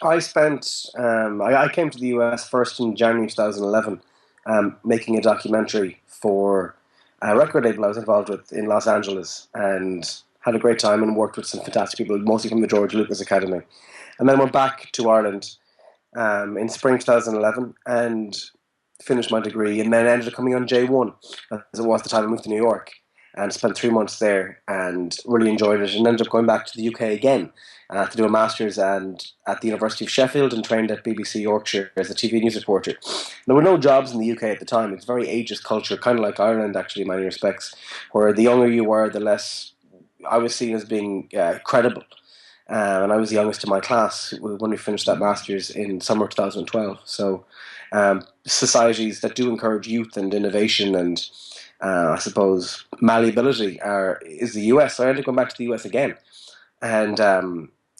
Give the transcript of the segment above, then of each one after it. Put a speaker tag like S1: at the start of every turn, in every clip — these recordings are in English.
S1: I spent, I came to the US first in January 2011, making a documentary for a record label I was involved with in Los Angeles and had a great time and worked with some fantastic people, mostly from the George Lucas Academy. And then went back to Ireland in spring 2011 and finished my degree and then ended up coming on J1 as it was the time I moved to New York and spent 3 months there and really enjoyed it and ended up going back to the UK again to do a master's and at the University of Sheffield and trained at BBC Yorkshire as a TV news reporter. There were no jobs in the UK at the time. It's a very ageist culture, kind of like Ireland actually in many respects, where the younger you were, the less I was seen as being credible. And I was the youngest in my class when we finished that master's in summer 2012. So societies that do encourage youth and innovation and I suppose malleability is the US. So I ended up going back to the US again and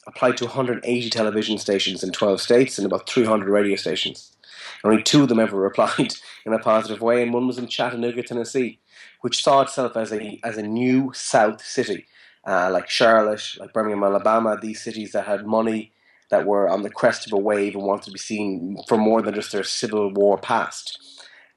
S1: applied to 180 television stations in 12 states and about 300 radio stations. Only two of them ever replied in a positive way, and one was in Chattanooga, Tennessee, which saw itself as a new South city, like Charlotte, like Birmingham, Alabama, these cities that had money, that were on the crest of a wave and wanted to be seen for more than just their Civil War past.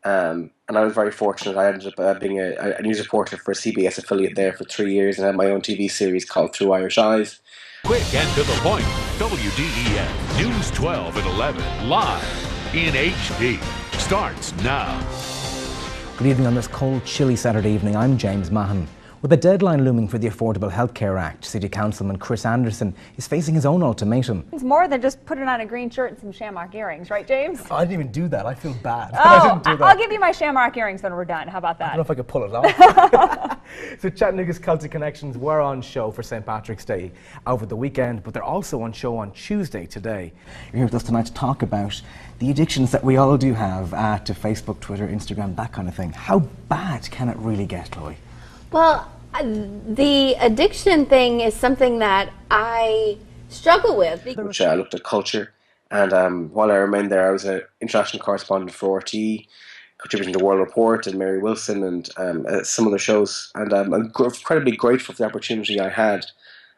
S1: And I was very fortunate. I ended up being a news reporter for a CBS affiliate there for 3 years and had my own TV series called Through Irish Eyes.
S2: Quick and to the point. WDEN News 12 at 11, live in HD. Starts now.
S3: Good evening on this cold, chilly Saturday evening. I'm James Mahon. With a deadline looming for the Affordable Health Care Act, City Councilman Chris Anderson is facing his own ultimatum.
S4: It's more than just putting on a green shirt and some shamrock earrings, right, James?
S5: I didn't even do that. I feel bad.
S4: Oh,
S5: I didn't do that.
S4: I'll give you my shamrock earrings when we're done. How about that?
S5: I don't know if I could pull it off. So Chattanooga's Celtic Connections were on show for St. Patrick's Day over the weekend, but they're also on show on Tuesday today.
S3: You're here with us tonight to talk about the addictions that we all do have to Facebook, Twitter, Instagram, that kind of thing. How bad can it really get, Chloe?
S6: Well, the addiction thing is something that I struggle with.
S1: Which I looked at culture, and while I remained there, I was an international correspondent for RTE, contributing to World Report and Mary Wilson and some other shows. And I'm incredibly grateful for the opportunity I had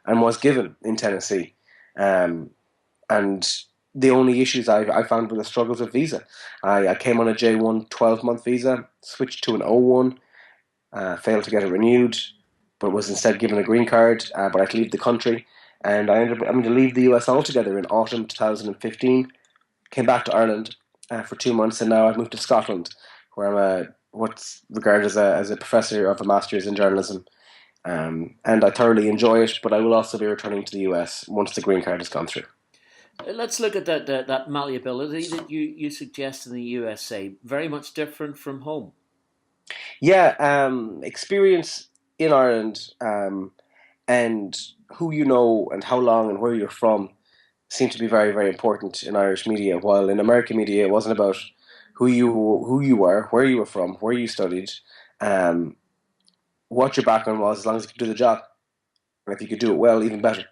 S1: and was given in Tennessee. And the only issues I found were the struggles with visa. I came on a J1 12-month visa, switched to an O1, failed to get it renewed, but was instead given a green card, but I had to leave the country. And I ended up having to leave the US altogether in autumn 2015. Came back to Ireland for 2 months, and now I've moved to Scotland, where I'm what's regarded as a professor of a master's in journalism. And I thoroughly enjoy it, but I will also be returning to the US once the green card has gone through.
S7: Let's look at that malleability that you suggest in the USA. Very much different from home.
S1: Yeah, experience in Ireland and who you know and how long and where you're from seem to be very, very important in Irish media. While in American media, it wasn't about who you were, where you were from, where you studied, what your background was, as long as you could do the job, and if you could do it well, even better.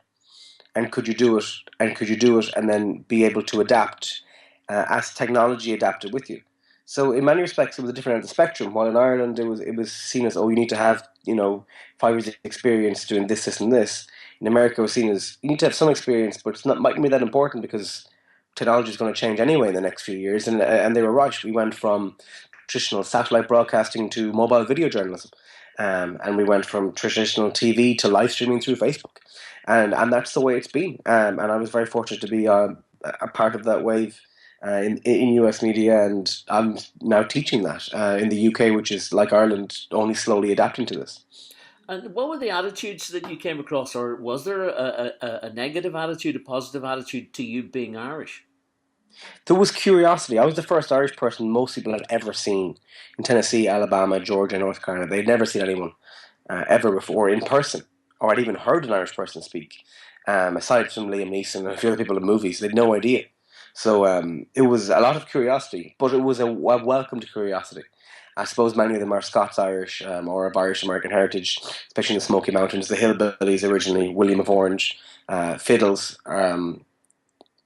S1: And could you do it? And could you do it and then be able to adapt as technology adapted with you? So in many respects, it was a different end of the spectrum. While in Ireland, it was seen as, oh, you need to have 5 years of experience doing this, this, and this. In America, it was seen as you need to have some experience, but it's not mightn't be that important because technology is going to change anyway in the next few years. And they were right. We went from traditional satellite broadcasting to mobile video journalism, and we went from traditional TV to live streaming through Facebook, and that's the way it's been. And I was very fortunate to be a part of that wave. In US media, and I'm now teaching that in the UK, which is like Ireland, only slowly adapting to this.
S7: And what were the attitudes that you came across, or was there a negative attitude, a positive attitude to you being Irish?
S1: There was curiosity. I was the first Irish person most people had ever seen in Tennessee, Alabama, Georgia, North Carolina. They'd never seen anyone ever before in person, or I'd even heard an Irish person speak. Aside from Liam Neeson and a few other people in movies, they'd no idea. So it was a lot of curiosity, but it was a welcomed curiosity. I suppose many of them are Scots-Irish or of Irish-American heritage, especially in the Smoky Mountains, the hillbillies originally, William of Orange, fiddles,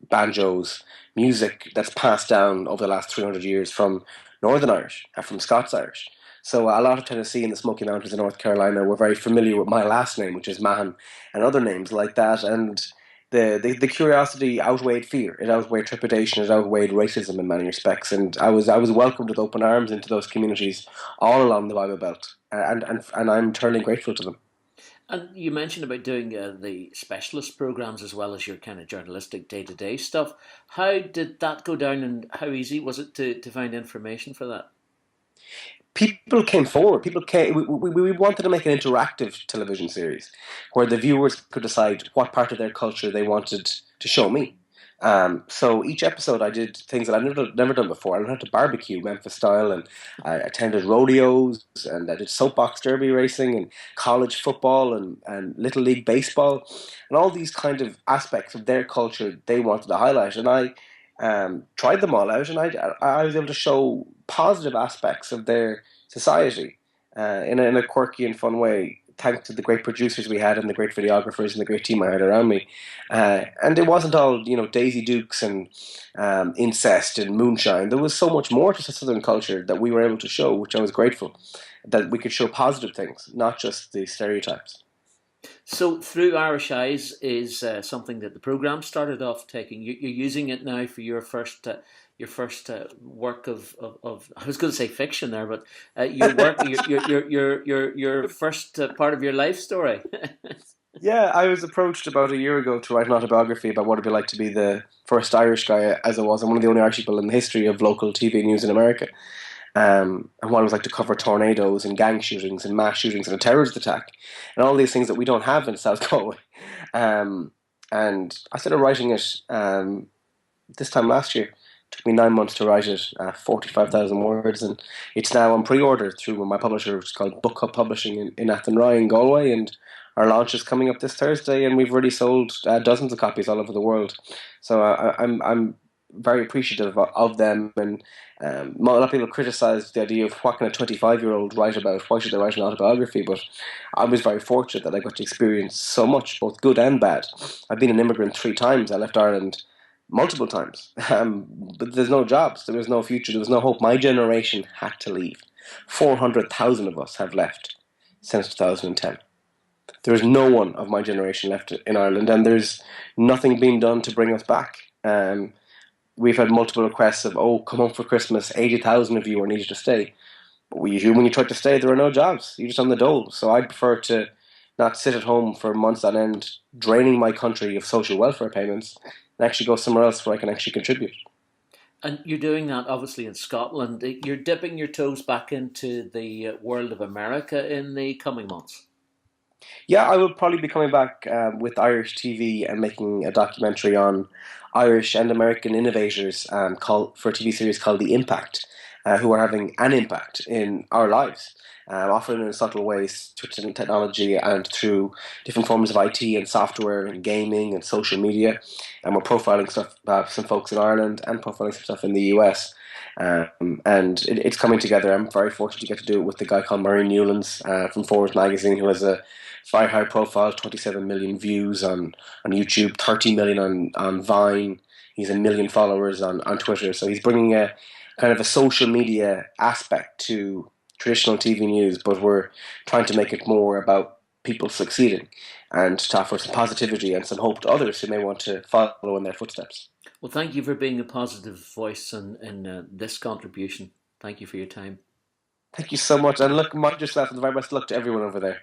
S1: banjos, music that's passed down over the last 300 years from Northern Irish, from Scots-Irish. So a lot of Tennessee and the Smoky Mountains in North Carolina were very familiar with my last name, which is Mahon, and other names like that, and the curiosity outweighed fear. It outweighed trepidation. It outweighed racism in many respects. And I was welcomed with open arms into those communities all along the Bible Belt, and I'm eternally grateful to them.
S7: And you mentioned about doing the specialist programs as well as your kind of journalistic day to day stuff. How did that go down, and how easy was it to find information for that?
S1: People came forward. People came. We wanted to make an interactive television series where the viewers could decide what part of their culture they wanted to show me. So each episode, I did things that I've never done before. I learned how to barbecue Memphis style, and I attended rodeos, and I did soapbox derby racing, and college football, and little league baseball, and all these kind of aspects of their culture they wanted to highlight. And I tried them all out, and I was able to show positive aspects of their society in a quirky and fun way, thanks to the great producers we had and the great videographers and the great team I had around me. And it wasn't all, Daisy Dukes and incest and moonshine. There was so much more to Southern culture that we were able to show, which I was grateful that we could show positive things, not just the stereotypes.
S7: So, Through Irish Eyes is something that the program started off taking. You're using it now for your first work of I was going to say fiction there, but your work, your first part of your life story.
S1: Yeah, I was approached about a year ago to write an autobiography about what it'd be like to be the first Irish guy, as I was, and one of the only Irish people in the history of local TV news in America. And what it was like to cover tornadoes and gang shootings and mass shootings and a terrorist attack and all these things that we don't have in South Galway. And I started writing it this time last year. It took me 9 months to write it, 45,000 words, and it's now on pre-order through my publisher, which is called Book Hub Publishing in Athenry in Galway, and our launch is coming up this Thursday, and we've already sold dozens of copies all over the world. So I'm very appreciative of them, and a lot of people criticise the idea of what can a 25-year-old write about, why should they write an autobiography, but I was very fortunate that I got to experience so much, both good and bad. I've been an immigrant 3 times. I left Ireland multiple times, but there's no jobs, there was no future, there was no hope. My generation had to leave. 400,000 of us have left since 2010. There is no one of my generation left in Ireland, and there's nothing being done to bring us back. We've had multiple requests of, come home for Christmas, 80,000 of you are needed to stay. But when you try to stay, there are no jobs. You're just on the dole. So I'd prefer to not sit at home for months on end, draining my country of social welfare payments, and actually go somewhere else where I can actually contribute.
S7: And you're doing that obviously in Scotland. You're dipping your toes back into the world of America in the coming months.
S1: Yeah, I will probably be coming back with Irish TV and making a documentary on Irish and American innovators for a TV series called The Impact, who are having an impact in our lives, often in subtle ways through technology and through different forms of IT and software and gaming and social media. And we're profiling some folks in Ireland and profiling some stuff in the US. And it's coming together. I'm very fortunate to get to do it with the guy called Murray Newlands from Forbes magazine, who has a very high profile, 27 million views on YouTube, 30 million on Vine. He's 1 million followers on Twitter. So he's bringing a kind of a social media aspect to traditional TV news, but we're trying to make it more about people succeeding and to offer some positivity and some hope to others who may want to follow in their footsteps.
S7: Well, thank you for being a positive voice in this contribution. Thank you for your time.
S1: Thank you so much. And look, mind yourself, and the very best luck to everyone over there.